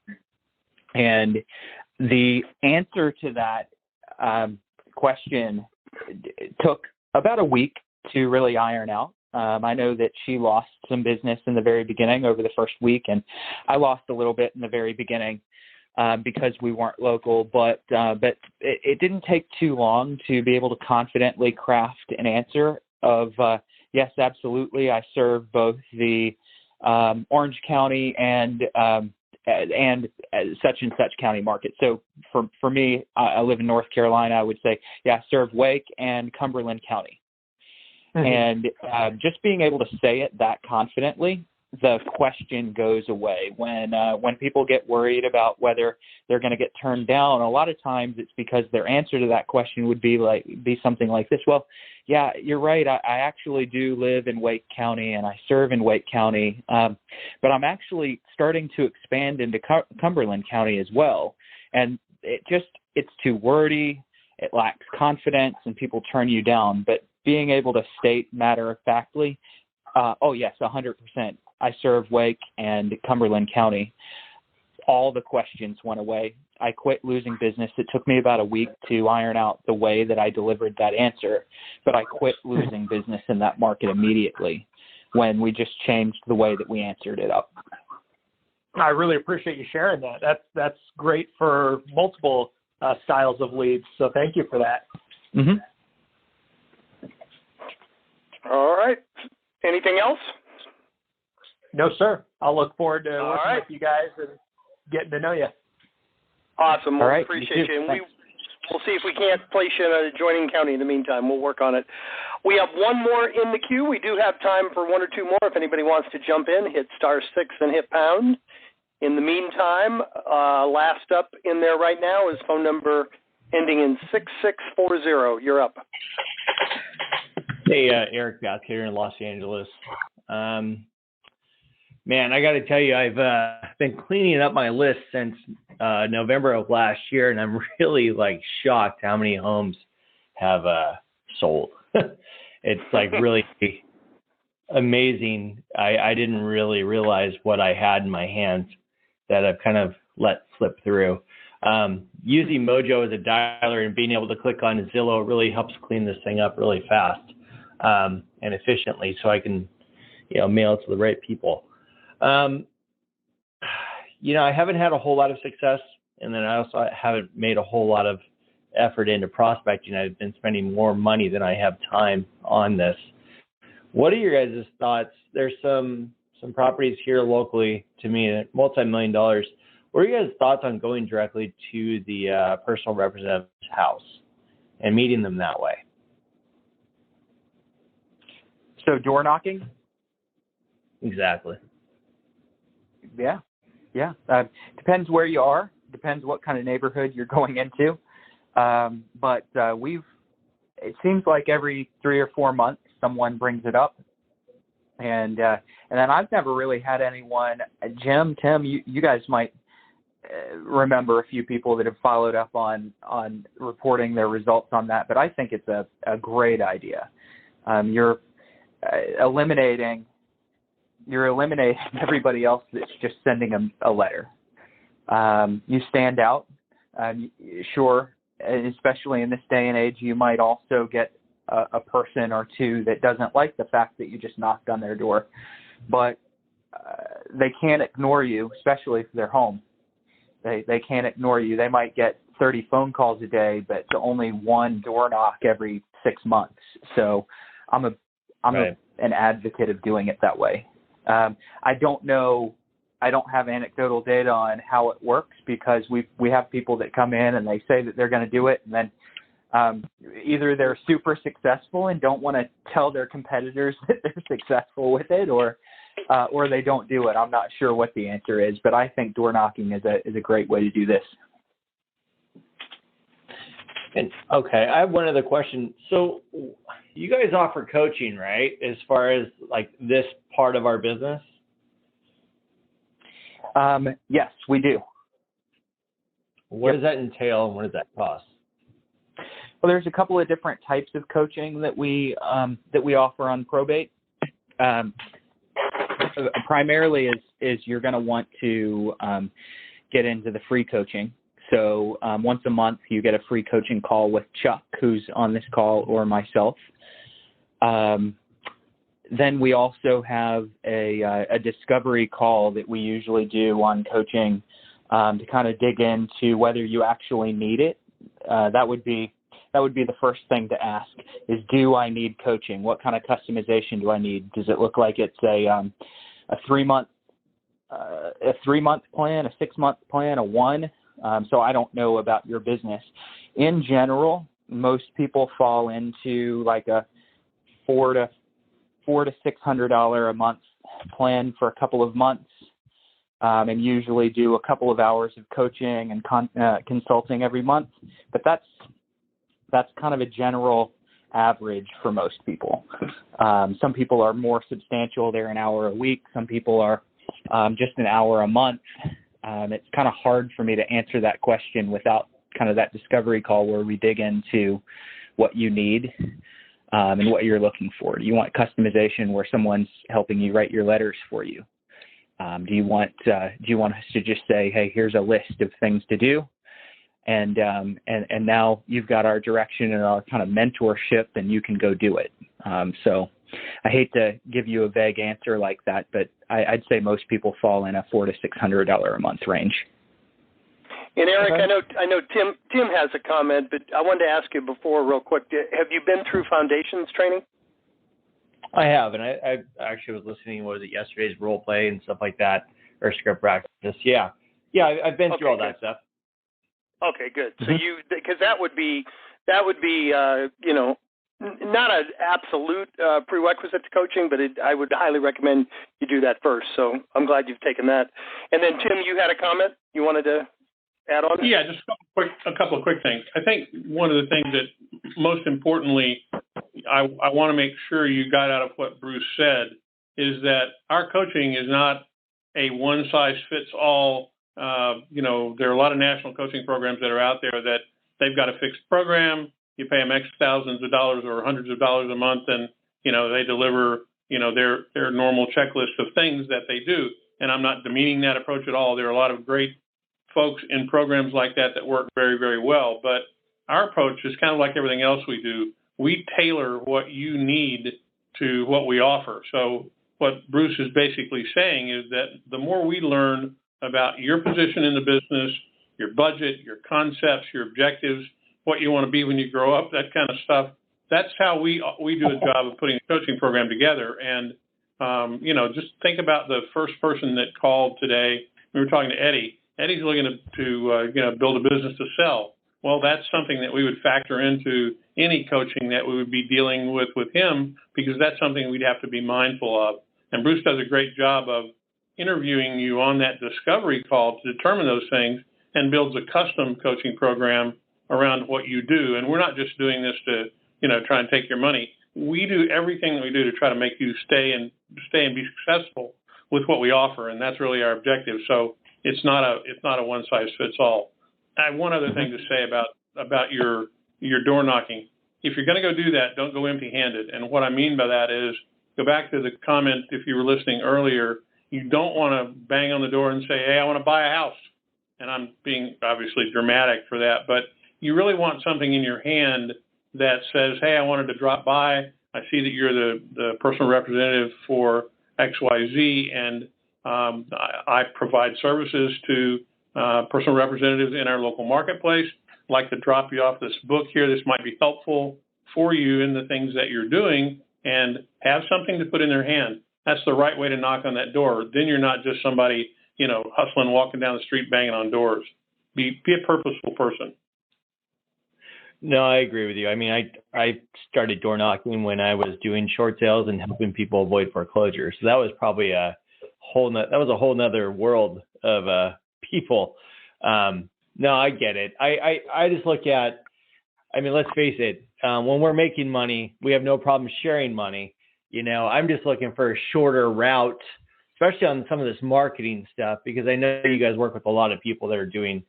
And the answer to that question took about a week to really iron out. I know that she lost some business in the very beginning over the first week, and I lost a little bit in the very beginning because we weren't local. But it didn't take too long to be able to confidently craft an answer of yes, absolutely. I serve both the Orange County and such and such county market. So for me, I live in North Carolina. I would say, yeah, I serve Wake and Cumberland County. And just being able to say it that confidently, the question goes away. When people get worried about whether they're going to get turned down, a lot of times it's because their answer to that question would be something like this: well, yeah, you're right. I actually do live in Wake County and I serve in Wake County, but I'm actually starting to expand into Cumberland County as well. And it's too wordy. It lacks confidence, and people turn you down. But being able to state matter-of-factly, oh, yes, 100%, I serve Wake and Cumberland County, all the questions went away. I quit losing business. It took me about a week to iron out the way that I delivered that answer, but I quit losing business in that market immediately when we just changed the way that we answered it up.
I really appreciate you sharing that. That's great for multiple styles of leads, so thank you for that.
Mm-hmm.
All right. Anything else?
No, sir. I'll look forward to
All
working
right.
with you guys and getting to know you.
Awesome.
All
We'll
right.
appreciate you. And we'll see if we can't place you in an adjoining county in the meantime. We'll work on it. We have one more in the queue. We do have time for one or two more. If anybody wants to jump in, hit *6 and hit pound. In the meantime, last up in there right now is phone number ending in 6640. You're up.
Hey, Eric Bath here in Los Angeles. Man, I got to tell you, I've been cleaning up my list since November of last year, and I'm really shocked how many homes have sold. It's really amazing. I didn't really realize what I had in my hands that I've kind of let slip through. Using Mojo as a dialer and being able to click on Zillow really helps clean this thing up really fast and efficiently, so I can, mail it to the right people. I haven't had a whole lot of success, and then I also haven't made a whole lot of effort into prospecting. I've been spending more money than I have time on this. What are your guys' thoughts? There's some properties here locally to me at multi-million dollars. What are your guys' thoughts on going directly to the personal representative's house and meeting them that way?
So door knocking?
Exactly.
Yeah. Depends where you are. Depends what kind of neighborhood you're going into. But it seems like every 3 or 4 months someone brings it up. And then I've never really had anyone, Jim, Tim, you guys might remember a few people that have followed up on reporting their results on that, but I think it's a great idea. You're eliminating everybody else that's just sending them a letter. You stand out. Sure, especially in this day and age, you might also get a person or two that doesn't like the fact that you just knocked on their door, but they can't ignore you, especially if they're home. They can't ignore you. They might get 30 phone calls a day, but only one door knock every 6 months. So I'm an advocate of doing it that way. I don't know. I don't have anecdotal data on how it works because we have people that come in and they say that they're going to do it, and then either they're super successful and don't want to tell their competitors that they're successful with it, or they don't do it. I'm not sure what the answer is, but I think door knocking is a great way to do this.
And okay, I have one other question. So you guys offer coaching, right? As far as like this part of our business?
Yes, we do.
What does that entail and what does that cost?
Well, there's a couple of different types of coaching that we offer on Probate. Primarily is you're going to want to get into the free coaching. So once a month, you get a free coaching call with Chuck, who's on this call, or myself. Then we also have a discovery call that we usually do on coaching to kind of dig into whether you actually need it. That would be the first thing to ask is, do I need coaching? What kind of customization do I need? Does it look like it's a 3-month plan, a 6-month plan, a 1? So I don't know about your business. In general, most people fall into like a $400 to $600 a month plan for a couple of months, and usually do a couple of hours of coaching and consulting every month. But that's kind of a general average for most people. Some people are more substantial. They're an hour a week. Some people are just an hour a month. It's kind of hard for me to answer that question without kind of that discovery call where we dig into what you need and what you're looking for. Do you want customization where someone's helping you write your letters for you? Do you want us to just say, hey, here's a list of things to do, and now you've got our direction and our kind of mentorship, and you can go do it. So I hate to give you a vague answer like that, but I'd say most people fall in a $400 to $600 a month range.
And Eric, I know Tim has a comment, but I wanted to ask you before real quick. Have you been through foundations training?
I have, and I actually was listening. Was it yesterday's role play and stuff like that, or script practice? Yeah, I've been through all that stuff.
Okay, good. So because that would be not an absolute prerequisite to coaching, but I would highly recommend you do that first. So I'm glad you've taken that. And then Tim, you had a comment you wanted to add on?
Yeah, just a couple of quick things. I think one of the things that most importantly, I want to make sure you got out of what Bruce said is that our coaching is not a one-size-fits-all. There are a lot of national coaching programs that are out there that they've got a fixed program. You pay them X thousands of dollars or hundreds of dollars a month, and they deliver their normal checklist of things that they do. And I'm not demeaning that approach at all. There are a lot of great folks in programs like that work very, very well. But our approach is kind of like everything else we do. We tailor what you need to what we offer. So what Bruce is basically saying is that the more we learn about your position in the business, your budget, your concepts, your objectives, what you want to be when you grow up, that kind of stuff, that's how we do a job of putting a coaching program together. And, just think about the first person that called today. We were talking to Eddie. Eddie's looking to build a business to sell. Well, that's something that we would factor into any coaching that we would be dealing with him, because that's something we'd have to be mindful of. And Bruce does a great job of interviewing you on that discovery call to determine those things and builds a custom coaching program around what you do. And we're not just doing this to, try and take your money. We do everything that we do to try to make you stay and be successful with what we offer, and that's really our objective. So it's not a one size fits all. I have one other thing to say about your door knocking. If you're going to go do that, don't go empty handed. And what I mean by that is, go back to the comment if you were listening earlier. You don't want to bang on the door and say, hey, I want to buy a house. And I'm being obviously dramatic for that, but you really want something in your hand that says, hey, I wanted to drop by. I see that you're the personal representative for XYZ, and I provide services to personal representatives in our local marketplace. I'd like to drop you off this book here. This might be helpful for you in the things that you're doing, and have something to put in their hand. That's the right way to knock on that door. Then you're not just somebody, hustling, walking down the street, banging on doors. Be a purposeful person.
No, I agree with you. I mean, I started door knocking when I was doing short sales and helping people avoid foreclosure. So that was probably a whole nother world of people. No, I get it. I just look at, let's face it, when we're making money, we have no problem sharing money. I'm just looking for a shorter route, especially on some of this marketing stuff, because I know you guys work with a lot of people that are doing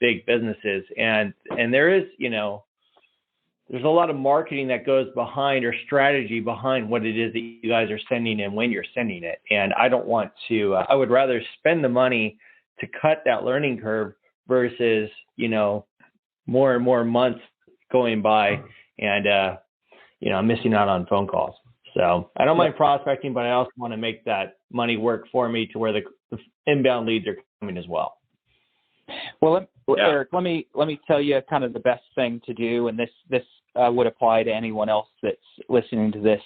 big businesses, and there is, there's a lot of marketing that goes behind, or strategy behind what it is that you guys are sending and when you're sending it. And I don't want to, I would rather spend the money to cut that learning curve versus, more and more months going by and, missing out on phone calls. So I don't mind prospecting, but I also want to make that money work for me to where the inbound leads are coming as well.
Well, Eric, let me tell you kind of the best thing to do, and this would apply to anyone else that's listening to this.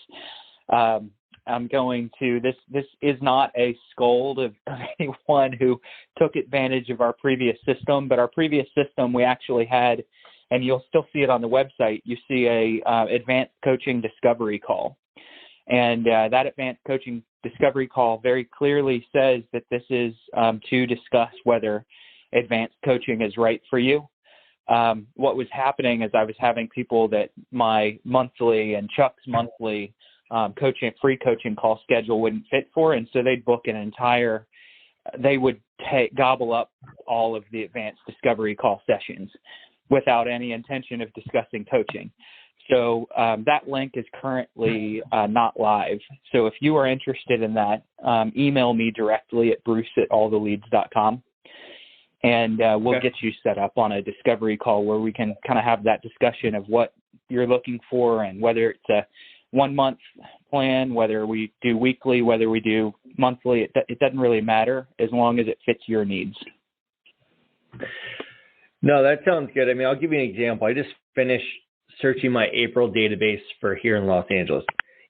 This is not a scold of anyone who took advantage of our previous system, but our previous system, we actually had, and you'll still see it on the website, you see a advanced coaching discovery call. And that advanced coaching discovery call very clearly says that this is to discuss whether advanced coaching is right for you. What was happening is I was having people that my monthly and Chuck's monthly free coaching call schedule wouldn't fit for, and so they'd book they would gobble up all of the advanced discovery call sessions without any intention of discussing coaching. So that link is currently not live. So if you are interested in that, email me directly at bruce@alltheleads.com. And we'll get you set up on a discovery call where we can kind of have that discussion of what you're looking for, and whether it's a 1 month plan, whether we do weekly, whether we do monthly. It doesn't really matter as long as it fits your needs.
No, that sounds good. I'll give you an example. I just finished searching my April database for here in Los Angeles.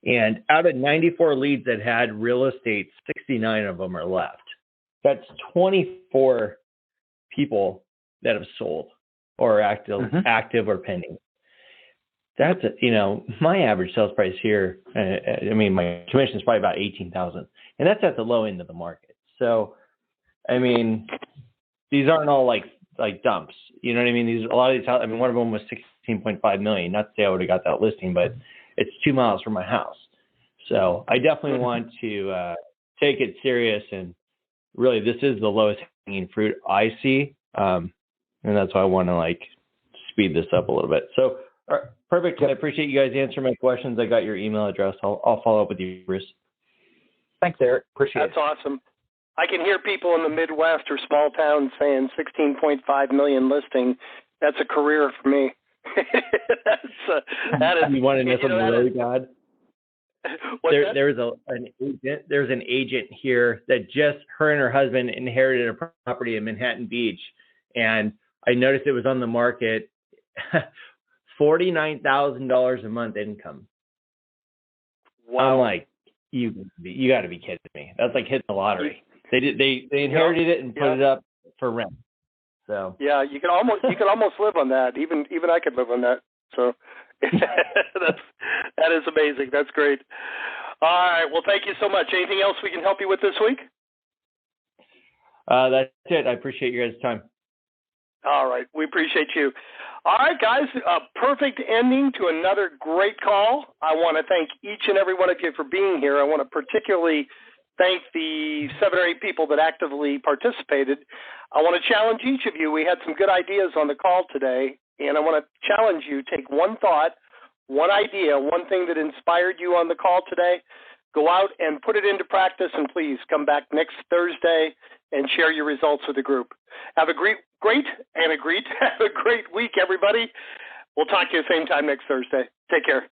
And out of 94 leads that had real estate, 69 of them are left. That's 24 people that have sold or active or pending. That's my average sales price here. My commission is probably about $18,000, and that's at the low end of the market. So, these aren't all like dumps. You know what I mean? A lot of these. One of them was $16.5 million. Not to say I would have got that listing, but it's 2 miles from my house. So I definitely want to take it serious, and really, this is the lowest hanging fruit I see, and that's why I want to speed this up a little bit. So, perfect. I appreciate you guys answering my questions. I got your email address. I'll follow up with you, Bruce.
Thanks, Eric. Appreciate it.
That's awesome. I can hear people in the Midwest or small towns saying 16.5 million listing. That's a career for me. That is.
You want to know something really bad? There's an agent here that her and her husband inherited a property in Manhattan Beach, and I noticed it was on the market, $49,000 a month income.
Wow.
I'm like, you got to be kidding me. That's like hitting the lottery. They inherited it and put it up for rent. So
yeah, you could almost live on that. Even I could live on that. So that is amazing. That's great. All right. Well, thank you so much. Anything else we can help you with this week?
That's it. I appreciate your guys' time.
All right. We appreciate you. All right, guys, a perfect ending to another great call. I want to thank each and every one of you for being here. I want to particularly thank the 7 or 8 people that actively participated. I want to challenge each of you. We had some good ideas on the call today, and I want to challenge you. Take one thought, one idea, one thing that inspired you on the call today. Go out and put it into practice, and please come back next Thursday and share your results with the group. Have a great week, everybody. We'll talk to you the same time next Thursday. Take care.